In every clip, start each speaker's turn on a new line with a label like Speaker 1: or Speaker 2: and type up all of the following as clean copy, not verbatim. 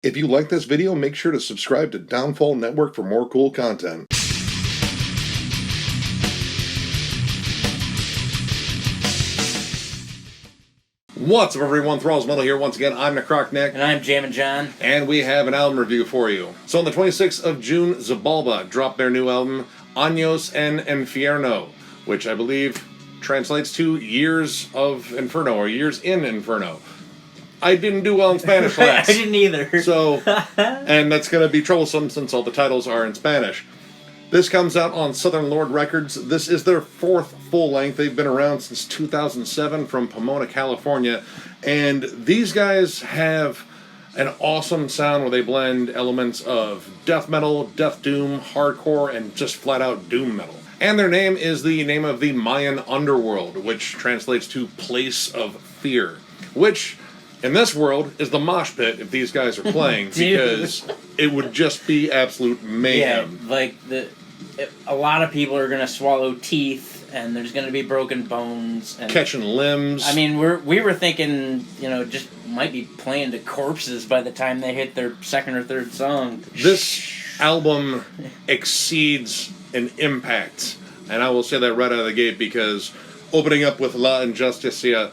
Speaker 1: If you like this video, make sure to subscribe to Downfall Network for more cool content. What's up, everyone? Thralls Metal here once again. I'm Necrotic Nick.
Speaker 2: And I'm Jammin John.
Speaker 1: And we have an album review for you. So on the 26th of June, Xibalba dropped their new album, Años en Infierno, which I believe translates to Years of Inferno, or Years in Inferno. I didn't do well in Spanish class.
Speaker 2: I didn't either.
Speaker 1: So, and that's going to be troublesome since all the titles are in Spanish. This comes out on Southern Lord Records. This is their fourth full length. They've been around since 2007 from Pomona, California. And these guys have an awesome sound where they blend elements of death metal, death doom, hardcore, and just flat out doom metal. And their name is the name of the Mayan underworld, which translates to place of fear, which in this world is the mosh pit if these guys are playing, because it would just be absolute mayhem.
Speaker 2: Yeah, like a lot of people are going to swallow teeth, and there's going to be broken bones. And,
Speaker 1: catching limbs.
Speaker 2: I mean, we were thinking, just might be playing to corpses by the time they hit their second or third song.
Speaker 1: This album exceeds in impact, and I will say that right out of the gate, because opening up with La Injusticia,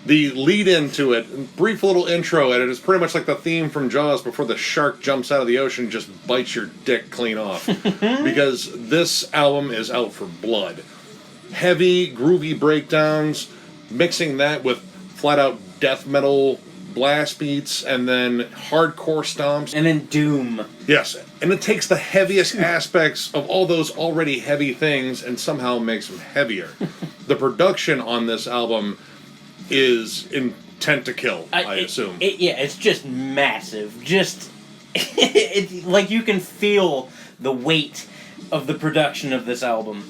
Speaker 1: the lead into it, brief little intro at it, is pretty much like the theme from Jaws before the shark jumps out of the ocean and just bites your dick clean off. Because this album is out for blood. Heavy, groovy breakdowns, mixing that with flat-out death metal blast beats, and then hardcore stomps.
Speaker 2: And then doom.
Speaker 1: Yes, and it takes the heaviest aspects of all those already heavy things and somehow makes them heavier. The production on this album is intent to kill, I assume.
Speaker 2: It's just massive. Just, like you can feel the weight of the production of this album.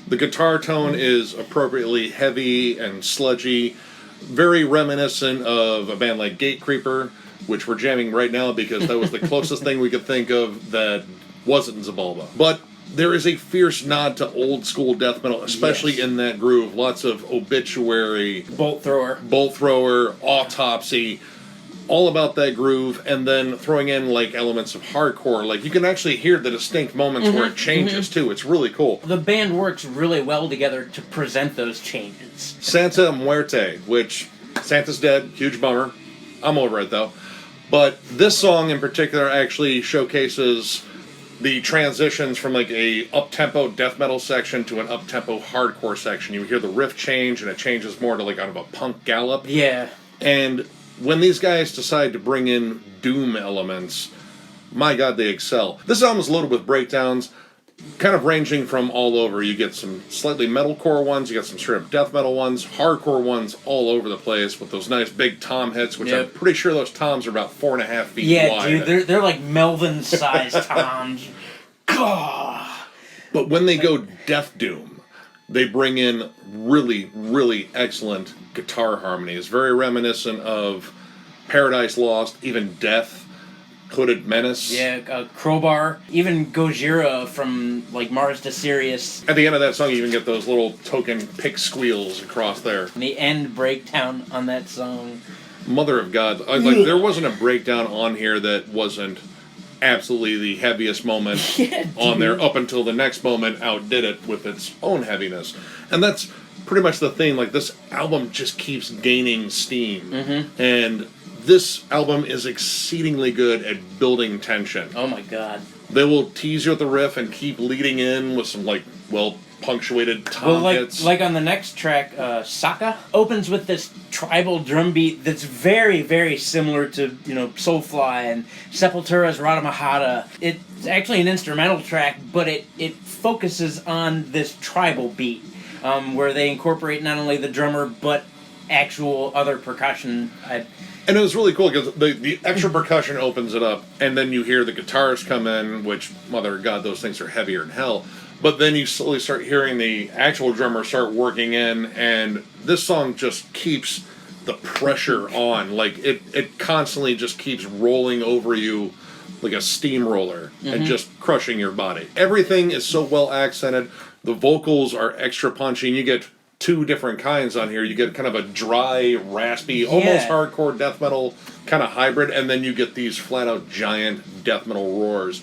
Speaker 1: The guitar tone is appropriately heavy and sludgy, very reminiscent of a band like Gatecreeper, which we're jamming right now because that was the closest thing we could think of that wasn't Xibalba. But there is a fierce nod to old school death metal, especially in that groove. Lots of Obituary,
Speaker 2: Bolt Thrower,
Speaker 1: Autopsy, all about that groove, and then throwing in like elements of hardcore. Like you can actually hear the distinct moments where it changes too. It's really cool.
Speaker 2: The band works really well together to present those changes.
Speaker 1: Santa Muerte, which Santa's dead, huge bummer. I'm over it though. But this song in particular actually showcases the transitions from like a up-tempo death metal section to an up-tempo hardcore section. You hear the riff change, and it changes more to like kind of a punk gallop.
Speaker 2: Yeah.
Speaker 1: And when these guys decide to bring in doom elements, my God, they excel. This album is loaded with breakdowns, kind of ranging from all over. You get some slightly metalcore ones, you get some straight up death metal ones, hardcore ones all over the place with those nice big tom hits, which I'm pretty sure those toms are about 4.5 feet wide.
Speaker 2: Yeah, dude, they're like Melvin-sized toms.
Speaker 1: But when they go death doom, they bring in really, really excellent guitar harmonies, very reminiscent of Paradise Lost, even Death, Hooded Menace.
Speaker 2: Yeah, Crowbar, even Gojira from like Mars to Sirius.
Speaker 1: At the end of that song, you even get those little token pick squeals across there.
Speaker 2: And the end breakdown on that song.
Speaker 1: Mother of God. There wasn't a breakdown on here that wasn't absolutely the heaviest moment on there, up until the next moment outdid it with its own heaviness. And that's pretty much the thing. Like, this album just keeps gaining steam. And this album is exceedingly good at building tension.
Speaker 2: Oh my God.
Speaker 1: They will tease you with the riff and keep leading in with some, like, punctuated tom hits.
Speaker 2: Like on the next track, Saka opens with this tribal drum beat that's very, very similar to, Soulfly and Sepultura's Radhamahata. It's actually an instrumental track, but it focuses on this tribal beat, where they incorporate not only the drummer, but actual other percussion.
Speaker 1: And it was really cool because the extra percussion opens it up, and then you hear the guitars come in, which, mother of God, those things are heavier than hell. But then you slowly start hearing the actual drummer start working in, and this song just keeps the pressure on. Like, it constantly just keeps rolling over you like a steamroller and just crushing your body. Everything is so well accented. The vocals are extra punchy, and you get two different kinds on here. You get kind of a dry, raspy, almost hardcore death metal kind of hybrid, and then you get these flat out giant death metal roars.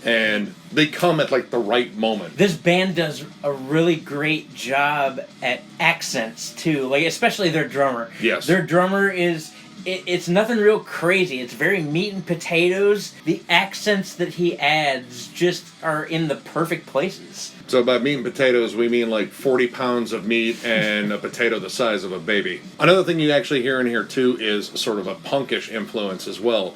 Speaker 1: And they come at like the right moment.
Speaker 2: This band does a really great job at accents too, like especially their drummer.
Speaker 1: Yes.
Speaker 2: Their drummer is it's nothing real crazy. It's very meat and potatoes. The accents that he adds just are in the perfect places.
Speaker 1: So by meat and potatoes, we mean like 40 pounds of meat and a potato the size of a baby. Another thing you actually hear in here too is sort of a punkish influence as well.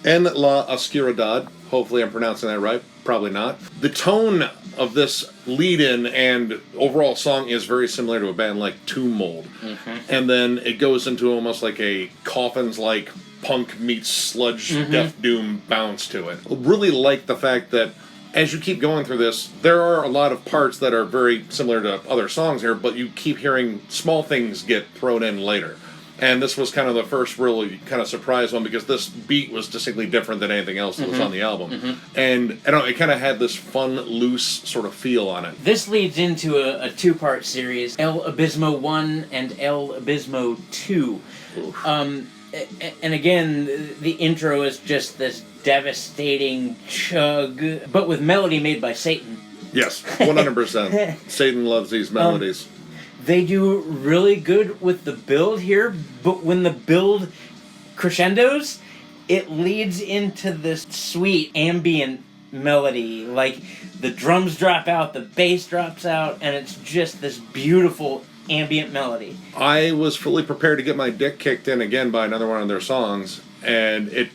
Speaker 1: En la Oscuridad, hopefully I'm pronouncing that right, probably not. The tone of this lead-in and overall song is very similar to a band like Tomb Mold. Mm-hmm. And then it goes into almost like a Coffins-like punk meets sludge death doom bounce to it. I really like the fact that as you keep going through this, there are a lot of parts that are very similar to other songs here, but you keep hearing small things get thrown in later. And this was kind of the first really kind of surprise one because this beat was distinctly different than anything else that was on the album. Mm-hmm. And I don't know, it kind of had this fun, loose sort of feel on it.
Speaker 2: This leads into a two-part series, El Abismo 1 and El Abismo 2. And again, the intro is just this devastating chug, but with melody made by Satan.
Speaker 1: Yes, 100%. Satan loves these melodies.
Speaker 2: They do really good with the build here, but when the build crescendos, it leads into this sweet ambient melody. Like, the drums drop out, the bass drops out, and it's just this beautiful ambient melody.
Speaker 1: I was fully prepared to get my dick kicked in again by another one of their songs, and it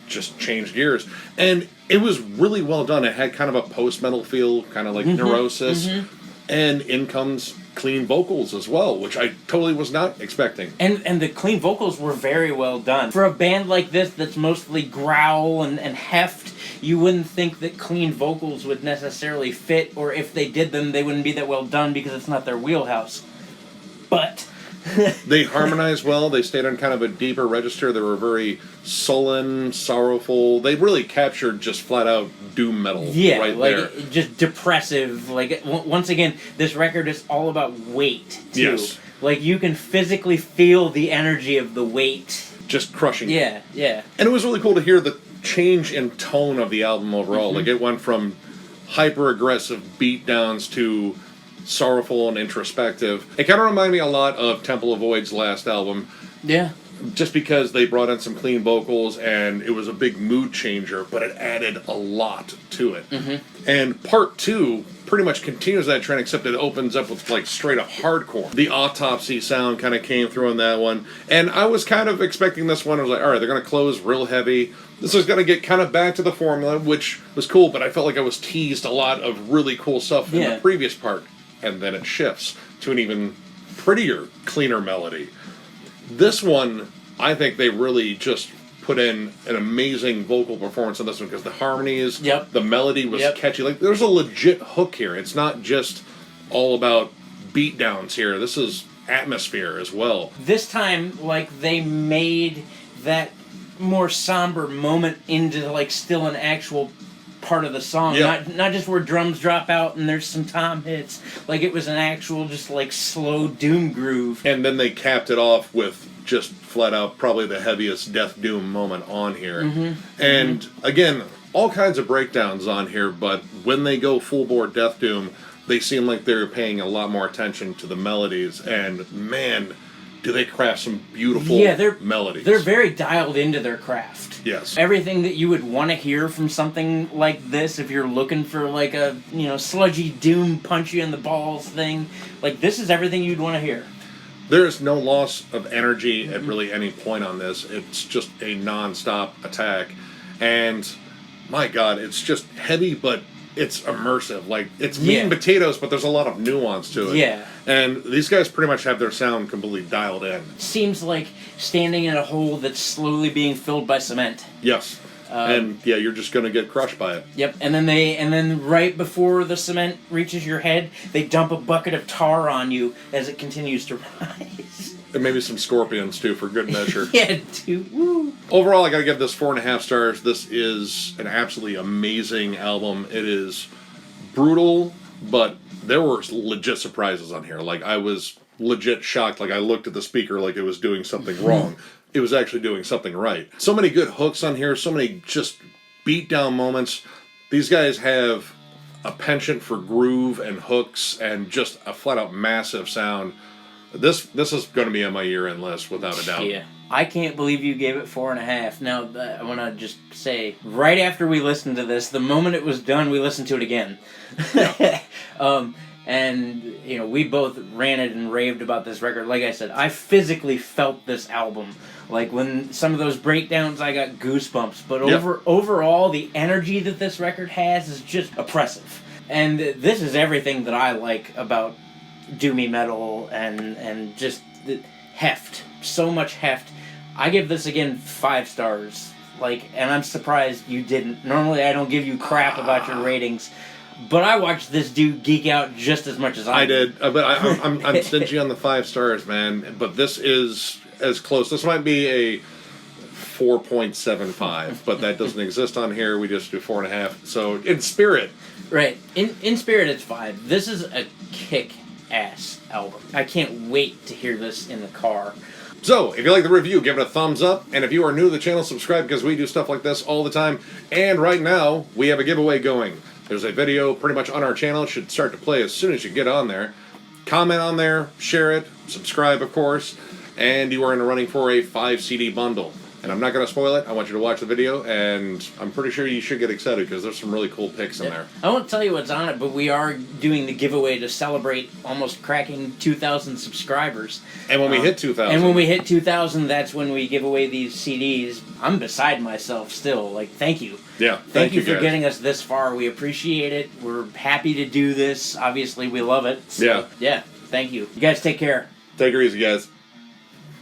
Speaker 1: just changed gears. And it was really well done. It had kind of a post-metal feel, kind of like Neurosis. And in comes clean vocals as well, which I totally was not expecting.
Speaker 2: And the clean vocals were very well done. For a band like this that's mostly growl and heft, you wouldn't think that clean vocals would necessarily fit, or if they did them, they wouldn't be that well done because it's not their wheelhouse. But
Speaker 1: they harmonized well. They stayed on kind of a deeper register. They were very sullen, sorrowful. They really captured just flat out doom metal right there.
Speaker 2: Just depressive. Like, once again, this record is all about weight, too.
Speaker 1: Yes.
Speaker 2: Like, you can physically feel the energy of the weight.
Speaker 1: Just crushing.
Speaker 2: Yeah, yeah.
Speaker 1: And it was really cool to hear the change in tone of the album overall. Like, it went from hyper-aggressive beatdowns to sorrowful and introspective. It kind of reminded me a lot of Temple of Void's last album.
Speaker 2: Yeah.
Speaker 1: Just because they brought in some clean vocals and it was a big mood changer, but it added a lot to it. And part 2 pretty much continues that trend, except it opens up with like straight up hardcore. The Autopsy sound kind of came through on that one. And I was kind of expecting this one. I was like, all right, they're going to close real heavy. This was going to get kind of back to the formula, which was cool, but I felt like I was teased a lot of really cool stuff in the previous part. And then it shifts to an even prettier, cleaner melody. This one, I think they really just put in an amazing vocal performance on this one because the harmonies, the melody was catchy. Like, there's a legit hook here. It's not just all about beatdowns here. This is atmosphere as well.
Speaker 2: This time, like, they made that more somber moment into, like, still an actual part of the song, not just where drums drop out and there's some tom hits. Like, it was an actual just like slow doom groove.
Speaker 1: And then they capped it off with just flat out probably the heaviest death doom moment on here. And again, all kinds of breakdowns on here, but when they go full bore death doom, they seem like they're paying a lot more attention to the melodies, and man, do they craft some beautiful melodies. They're
Speaker 2: very dialed into their craft.
Speaker 1: Yes.
Speaker 2: Everything that you would want to hear from something like this, if you're looking for like a, sludgy doom, punch you in the balls thing, like this is everything you'd want to hear.
Speaker 1: There's no loss of energy at really any point on this. It's just a non-stop attack. And my God, it's just heavy, but it's immersive. Like, it's meat and potatoes, but there's a lot of nuance to it.
Speaker 2: Yeah.
Speaker 1: And these guys pretty much have their sound completely dialed in.
Speaker 2: Seems like standing in a hole that's slowly being filled by cement.
Speaker 1: Yes. And you're just going to get crushed by it.
Speaker 2: Yep. And then right before the cement reaches your head, they dump a bucket of tar on you as it continues to rise.
Speaker 1: And maybe some scorpions too, for good measure.
Speaker 2: Woo.
Speaker 1: Overall, I gotta give this 4.5 stars. This is an absolutely amazing album. It is brutal, but there were legit surprises on here. Like, I was legit shocked. Like, I looked at the speaker like it was doing something wrong. It was actually doing something right. So many good hooks on here, so many just beatdown moments. These guys have a penchant for groove and hooks and just a flat-out massive sound. This is going to be on my year-end list, without a doubt.
Speaker 2: Yeah. I can't believe you gave it 4.5. Now, I want to just say, right after we listened to this, the moment it was done, we listened to it again.
Speaker 1: Yeah.
Speaker 2: And, you know, we both ranted and raved about this record. Like I said, I physically felt this album. Like, when some of those breakdowns, I got goosebumps. But overall, the energy that this record has is just oppressive. And this is everything that I like about doomy metal and just the heft. So much heft. I give this, again, 5 stars. Like, and I'm surprised you didn't. Normally, I don't give you crap about your ratings. But I watched this dude geek out just as much as I
Speaker 1: did. But I'm stingy on the 5 stars, man. But this is as close. This might be a 4.75, but that doesn't exist on here. We just do 4.5. So in spirit,
Speaker 2: right? In spirit, it's 5. This is a kick-ass album. I can't wait to hear this in the car.
Speaker 1: So, if you like the review, give it a thumbs up. And if you are new to the channel, subscribe, because we do stuff like this all the time. And right now, we have a giveaway going. There's a video pretty much on our channel. It should start to play as soon as you get on there. Comment on there, share it, subscribe, of course. And you are in the running for a 5 CD bundle. And I'm not going to spoil it. I want you to watch the video, and I'm pretty sure you should get excited because there's some really cool picks in there.
Speaker 2: I won't tell you what's on it, but we are doing the giveaway to celebrate almost cracking 2,000 subscribers.
Speaker 1: And when we hit 2,000.
Speaker 2: And when we hit 2,000, that's when we give away these CDs. I'm beside myself still. Like, thank you.
Speaker 1: Yeah,
Speaker 2: thank you for
Speaker 1: guys.
Speaker 2: getting us this far. We appreciate it. We're happy to do this. Obviously, we love it. So,
Speaker 1: yeah.
Speaker 2: Yeah, thank you. You guys take care.
Speaker 1: Take her easy, guys.